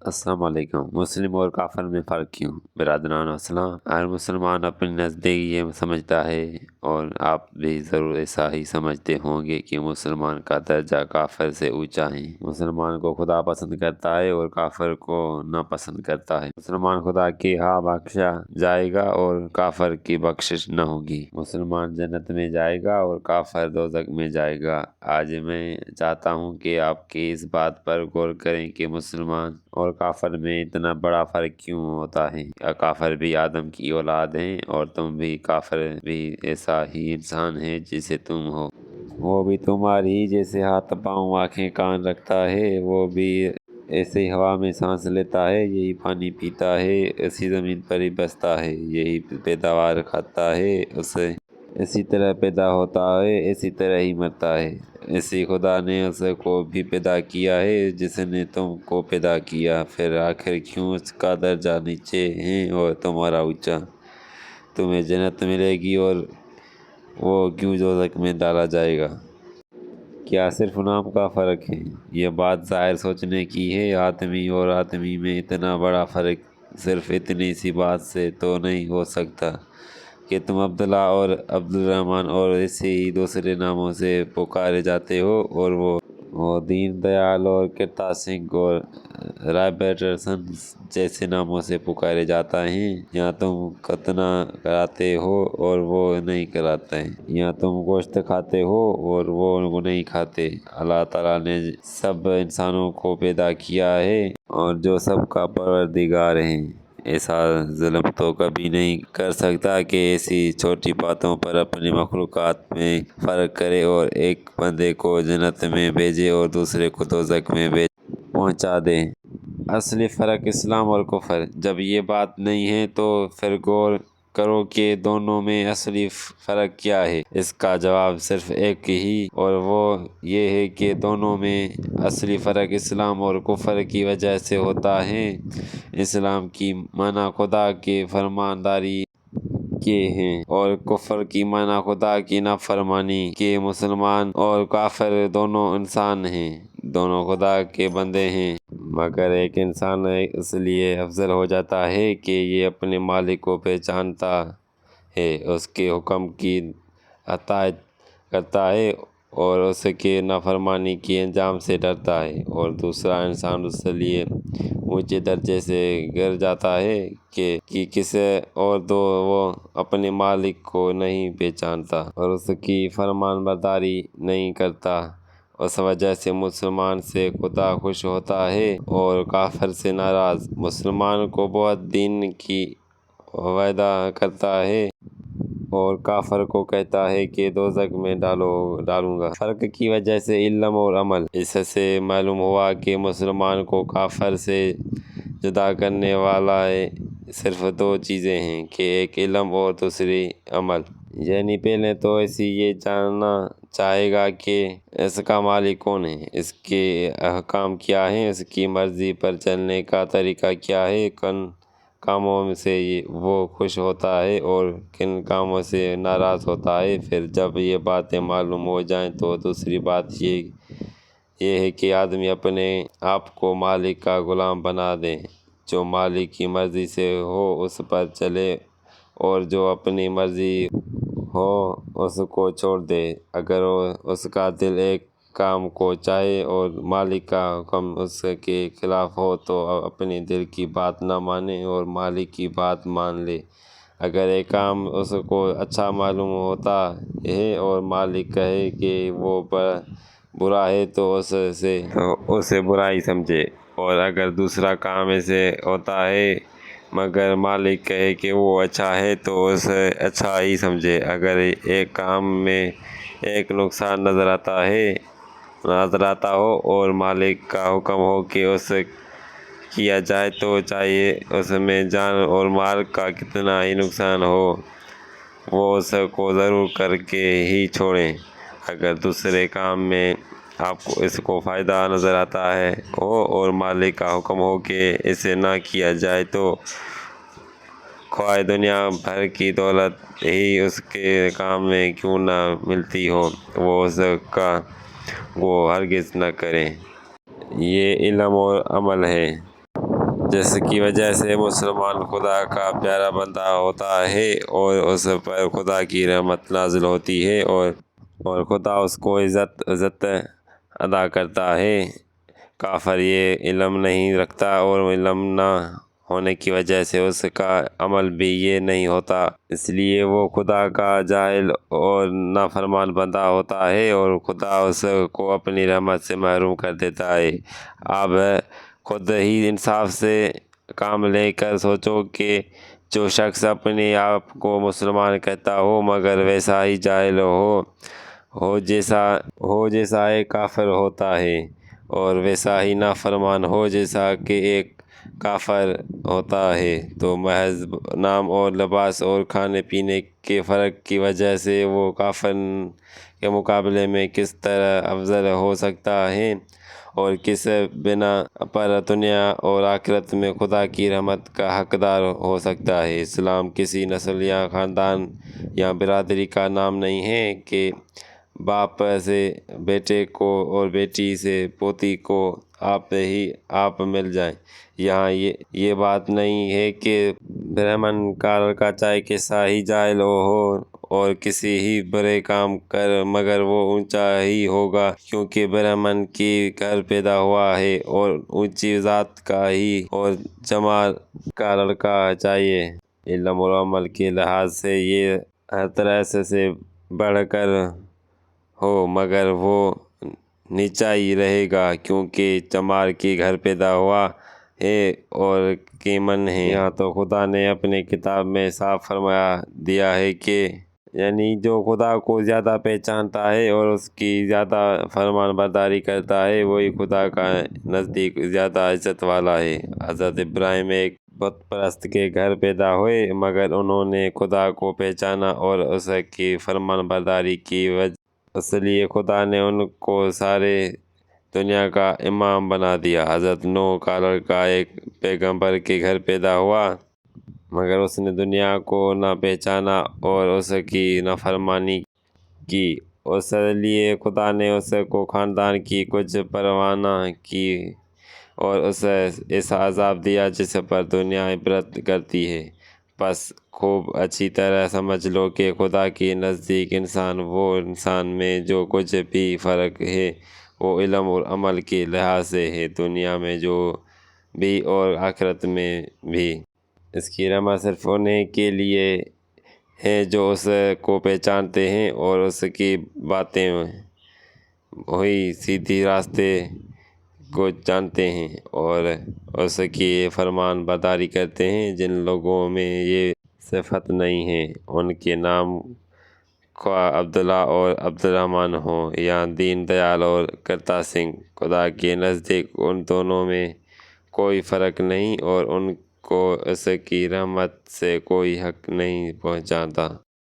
السلام علیکم۔ مسلم اور کافر میں فرق کیوں؟ برادران السلام۔ ہر مسلمان اپنے نزدیک یہ سمجھتا ہے، اور آپ بھی ضرور ایسا ہی سمجھتے ہوں گے، کہ مسلمان کا درجہ کافر سے اونچا ہے۔ مسلمان کو خدا پسند کرتا ہے اور کافر کو ناپسند کرتا ہے۔ مسلمان خدا کے ہاں بخشا جائے گا اور کافر کی بخشش نہ ہوگی۔ مسلمان جنت میں جائے گا اور کافر دوزخ میں جائے گا۔ آج میں چاہتا ہوں کہ آپ کی اس بات پر غور کریں کہ مسلمان اور کافر میں اتنا بڑا فرق کیوں ہوتا ہے۔ یا کافر بھی آدم کی اولاد ہیں، اور تم بھی کافر بھی ایسا ہی انسان ہے جیسے تم ہو۔ وہ بھی تمہاری ہی جیسے ہاتھ پاؤں آنکھیں کان رکھتا ہے، وہ بھی ایسے ہی ہوا میں سانس لیتا ہے، یہی پانی پیتا ہے، اسی زمین پر ہی بستا ہے، یہی پیداوار کھاتا ہے، اسے اسی طرح پیدا ہوتا ہے، اسی طرح ہی مرتا ہے۔ اسی خدا نے اس کو بھی پیدا کیا ہے جس نے تم کو پیدا کیا، پھر آخر کیوں اس کا درجہ نیچے ہے اور تمہارا اونچا؟ تمہیں جنت ملے گی اور وہ کیوں دوزخ میں ڈالا جائے گا؟ کیا صرف نام کا فرق ہے؟ یہ بات ظاہر سوچنے کی ہے۔ آدمی اور آدمی میں اتنا بڑا فرق صرف اتنی سی بات سے تو نہیں ہو سکتا کہ تم عبداللہ اور عبدالرحمن اور ایسے ہی دوسرے ناموں سے پکارے جاتے ہو، اور وہ دین دیال اور کرتا سنگھ اور رائے پیٹرسن جیسے ناموں سے پکارے جاتا ہے۔ یا تم ختنہ کراتے ہو اور وہ نہیں کراتے، یا تم گوشت کھاتے ہو اور وہ نہیں کھاتے۔ اللہ تعالیٰ نے سب انسانوں کو پیدا کیا ہے، اور جو سب کا پروردگار ہے، ایسا ظلم تو کبھی نہیں کر سکتا کہ ایسی چھوٹی باتوں پر اپنی مخلوقات میں فرق کرے، اور ایک بندے کو جنت میں بھیجے اور دوسرے کو دوزخ میں پہنچا دے۔ اصلی فرق اسلام اور کفر۔ جب یہ بات نہیں ہے تو پھر غور کرو کہ دونوں میں اصلی فرق کیا ہے۔ اس کا جواب صرف ایک ہی، اور وہ یہ ہے کہ دونوں میں اصلی فرق اسلام اور کفر کی وجہ سے ہوتا ہے۔ اسلام کی معنی خدا کی فرمانداری کے ہیں، اور کفر کی معنی خدا کی نافرمانی کے۔ مسلمان اور کافر دونوں انسان ہیں، دونوں خدا کے بندے ہیں، مگر ایک انسان اس لیے افضل ہو جاتا ہے کہ یہ اپنے مالک کو پہچانتا ہے، اس کے حکم کی اطاعت کرتا ہے اور اس کے نافرمانی کے انجام سے ڈرتا ہے، اور دوسرا انسان اس لیے اونچے درجے سے گر جاتا ہے کہ کسی اور وہ اپنے مالک کو نہیں پہچانتا اور اس کی فرمان برداری نہیں کرتا۔ اس وجہ سے مسلمان سے خدا خوش ہوتا ہے اور کافر سے ناراض۔ مسلمان کو بہت دین کی وعدہ کرتا ہے اور کافر کو کہتا ہے کہ دوزخ میں ڈالوں گا۔ فرق کی وجہ سے علم اور عمل۔ اس سے معلوم ہوا کہ مسلمان کو کافر سے جدا کرنے والا صرف دو چیزیں ہیں، کہ ایک علم اور دوسری عمل۔ یعنی پہلے تو اسے یہ جاننا چاہے گا کہ اس کا مالک کون ہے، اس کے احکام کیا ہیں، اس کی مرضی پر چلنے کا طریقہ کیا ہے، کن کاموں سے وہ خوش ہوتا ہے اور کن کاموں سے ناراض ہوتا ہے۔ پھر جب یہ باتیں معلوم ہو جائیں تو دوسری بات یہ ہے کہ آدمی اپنے آپ کو مالک کا غلام بنا دے۔ جو مالک کی مرضی سے ہو اس پر چلے، اور جو اپنی مرضی ہو اس کو چھوڑ دے۔ اگر اس کا دل ایک کام کو چاہے اور مالک کا حکم اس کے خلاف ہو تو اپنے دل کی بات نہ مانے اور مالک کی بات مان لے۔ اگر ایک کام اس کو اچھا معلوم ہوتا ہے اور مالک کہے کہ وہ برا ہے تو اسے برا ہی سمجھے، اور اگر دوسرا کام ایسے ہوتا ہے مگر مالک کہے کہ وہ اچھا ہے تو اسے اچھا ہی سمجھے۔ اگر ایک کام میں ایک نقصان نظر آتا ہو اور مالک کا حکم ہو کہ اسے کیا جائے تو چاہے اس میں جان اور مال کا کتنا ہی نقصان ہو، وہ اس کو ضرور کر کے ہی چھوڑیں۔ اگر دوسرے کام میں آپ کو اس کو فائدہ نظر آتا ہو اور مالک کا حکم ہو کہ اسے نہ کیا جائے تو خواہ دنیا بھر کی دولت ہی اس کے کام میں کیوں نہ ملتی ہو، وہ اس کا ہرگز نہ کرے۔ یہ علم اور عمل ہے۔ جس کی وجہ سے مسلمان خدا کا پیارا بندہ ہوتا ہے اور اس پر خدا کی رحمت نازل ہوتی ہے اور خدا اس کو عزت ادا کرتا ہے۔ کافر یہ علم نہیں رکھتا اور علم نہ ہونے کی وجہ سے اس کا عمل بھی یہ نہیں ہوتا، اس لیے وہ خدا کا جاہل اور نافرمان بندہ ہوتا ہے اور خدا اس کو اپنی رحمت سے محروم کر دیتا ہے۔ آپ خود ہی انصاف سے کام لے کر سوچو کہ جو شخص اپنے آپ کو مسلمان کہتا ہو مگر ویسا ہی جاہل ہو جیسا ایک کافر ہوتا ہے اور ویسا ہی نافرمان ہو جیسا کہ ایک کافر ہوتا ہے، تو محض نام اور لباس اور کھانے پینے کے فرق کی وجہ سے وہ کافر کے مقابلے میں کس طرح افضل ہو سکتا ہے اور کس بنا پر دنیا اور آخرت میں خدا کی رحمت کا حقدار ہو سکتا ہے۔ اسلام کسی نسل یا خاندان یا برادری کا نام نہیں ہے کہ باپ سے بیٹے کو اور بیٹی سے پوتی کو آپ مل جائیں۔ یہاں یہ بات نہیں ہے کہ برہمن کا لڑکا چاہے کیسا ہی جاہل ہو اور کسی ہی برے کام کر مگر وہ اونچا ہی ہوگا کیونکہ برہمن کے گھر پیدا ہوا ہے اور اونچی ذات کا ہی اور جمال کا لڑکا چاہیے۔ علم اور عمل کے لحاظ سے یہ ہر طرح سے بڑھ کر ہو مگر وہ نیچا ہی رہے گا کیونکہ چمار کے گھر پیدا ہوا ہے اور کیمن ہے۔ یہاں تو خدا نے اپنی کتاب میں صاف فرما دیا ہے کہ یعنی جو خدا کو زیادہ پہچانتا ہے اور اس کی زیادہ فرمان برداری کرتا ہے وہی خدا کا نزدیک زیادہ عزت والا ہے۔ حضرت ابراہیم ایک بت پرست کے گھر پیدا ہوئے مگر انہوں نے خدا کو پہچانا اور اس کی فرمان برداری کی، اس لیے خدا نے ان کو سارے دنیا کا امام بنا دیا۔ حضرت نوح کا لڑکا ایک پیغمبر کے گھر پیدا ہوا مگر اس نے دنیا کو نہ پہچانا اور اس کی نافرمانی کی، اس لیے خدا نے اس کو خاندان کی کچھ پرواہ نہ کی اور اسے ایسا عذاب دیا جس پر دنیا عبرت کرتی ہے۔ بس خوب اچھی طرح سمجھ لو کہ خدا کے نزدیک وہ انسان میں جو کچھ بھی فرق ہے وہ علم اور عمل کے لحاظ سے ہے، دنیا میں جو بھی اور آخرت میں بھی۔ اس کی رحمت صرف انہیں کے لیے ہے جو اس کو پہچانتے ہیں اور اس کی باتیں وہی سیدھی راستے کو جانتے ہیں اور اس کی فرمان برداری کرتے ہیں۔ جن لوگوں میں یہ صفت نہیں ہے ان کے نام خواہ عبداللہ اور عبدالرحمن ہوں یا دین دیال اور کرتا سنگھ، خدا کے نزدیک ان دونوں میں کوئی فرق نہیں اور ان کو اس کی رحمت سے کوئی حق نہیں پہنچتا۔